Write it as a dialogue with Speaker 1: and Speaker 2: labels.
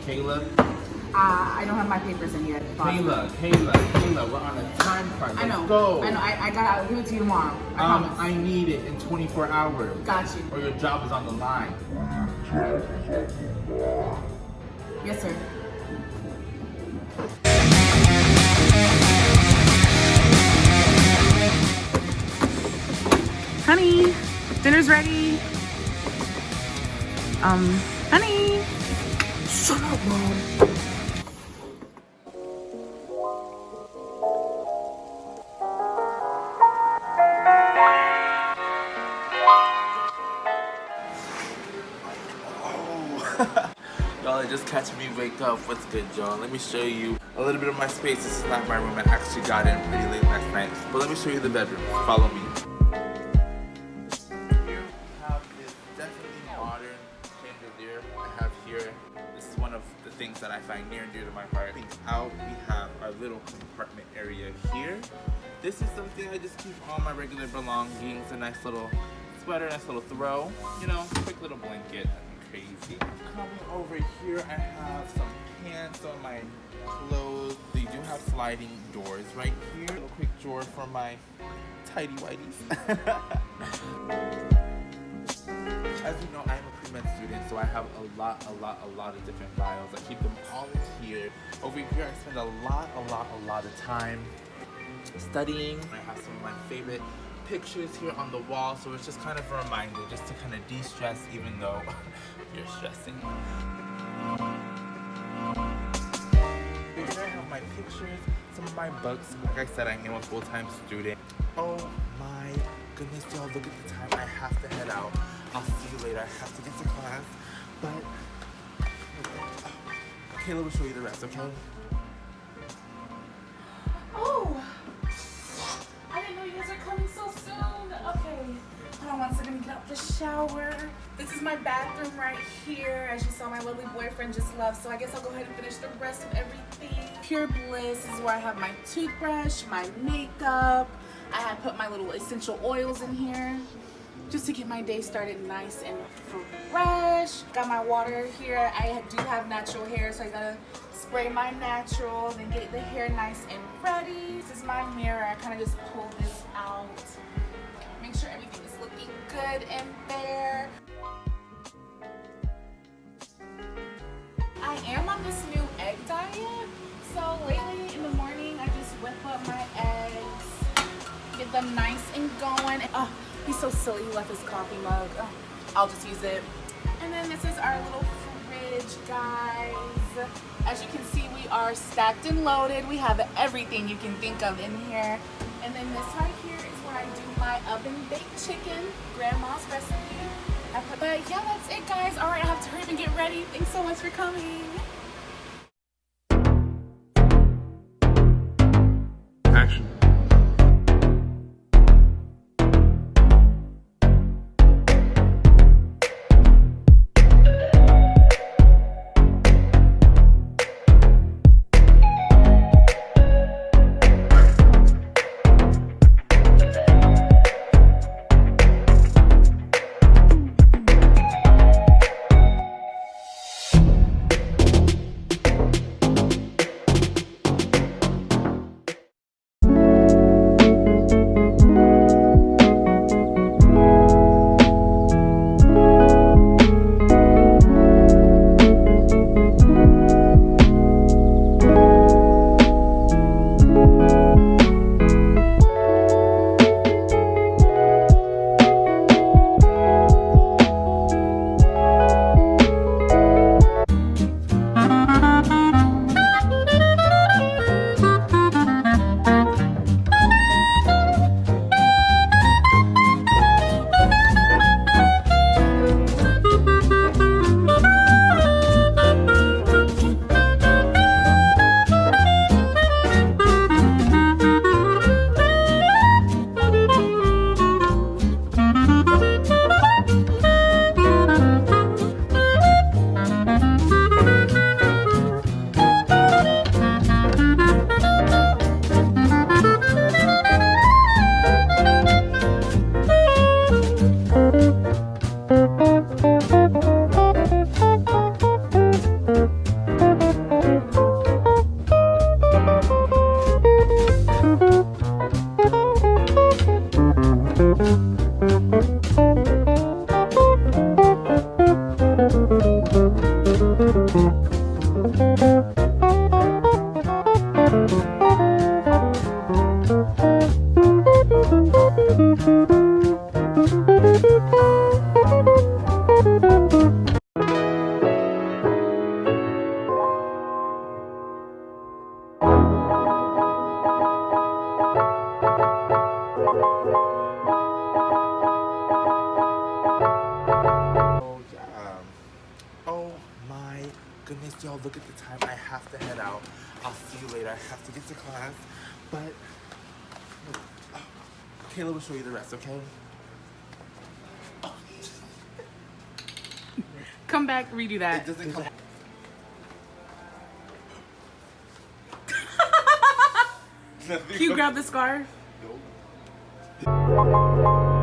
Speaker 1: Kayla?
Speaker 2: I don't have my papers in yet.
Speaker 1: Kayla, we're on a time crunch.
Speaker 2: I know.
Speaker 1: Let's go.
Speaker 2: I'll give it to you tomorrow. I promise.
Speaker 1: I need it in 24 hours.
Speaker 2: Got you.
Speaker 1: Or your job is on the line.
Speaker 2: Yes, sir. Honey, dinner's ready. Honey. Shut up, Mom.
Speaker 1: Y'all are just catching me wake up. What's good, y'all? Let me show you a little bit of my space. This is not my room. I actually got in pretty late last night. But let me show you the bedroom. Follow me. Here we have this definitely modern chandelier I have here. This is one of the things that I find near and dear to my heart. Out, we have our little compartment area here. This is something I just keep all my regular belongings. A nice little sweater, nice little throw. You know, quick little blanket. Crazy. Coming over here, I have some pants on my clothes. They do have sliding doors right here. A little quick drawer for my tidy whities. As you know, I'm a pre-med student, so I have a lot of different files. I keep them all in here. Over here, I spend a lot of time studying. I have some of my favorite pictures here on the wall, so it's just kind of a reminder just to kind of de-stress even though you're stressing. Here I have my pictures, some of my books. Like I said, I am a full-time student. Oh my goodness, y'all, look at the time. I have to head out. I'll see you later. I have to get to class, but Kayla will show you the rest, okay?
Speaker 2: Oh, I didn't know you guys are coming so soon. Okay, hold on one second to get out the shower. This is my bathroom right here. As you saw, my lovely boyfriend just left, so I guess I'll go ahead and finish the rest of everything. Pure bliss is where I have my toothbrush, my makeup. I have put my little essential oils in here just to get my day started nice and fresh. Got my water here. I do have natural hair, so I gotta spray my natural, then get the hair nice and ready. This is my mirror. I kind of just pull this out. Make sure everything is looking good and fair. I am on this new egg diet. So lately in the morning, I just whip up my eggs, get them nice and going. Oh, he's so silly, he left his coffee mug. Oh, I'll just use it. And then this is our little fridge, guys. As you can see, we are stacked and loaded. We have everything you can think of in here. And then this right here is where I do my oven baked chicken, grandma's recipe. But yeah, that's it, guys. All right, I have to hurry up and get ready. Thanks so much for coming.
Speaker 1: Action. Oh, yeah. Oh my goodness, y'all, look at the time. I have to head out. I'll see you later. I have to get to class. But Kayla will show you the rest, okay?
Speaker 2: Come back, redo that.
Speaker 1: It doesn't come.
Speaker 2: Can you grab the scarf?
Speaker 1: Nope.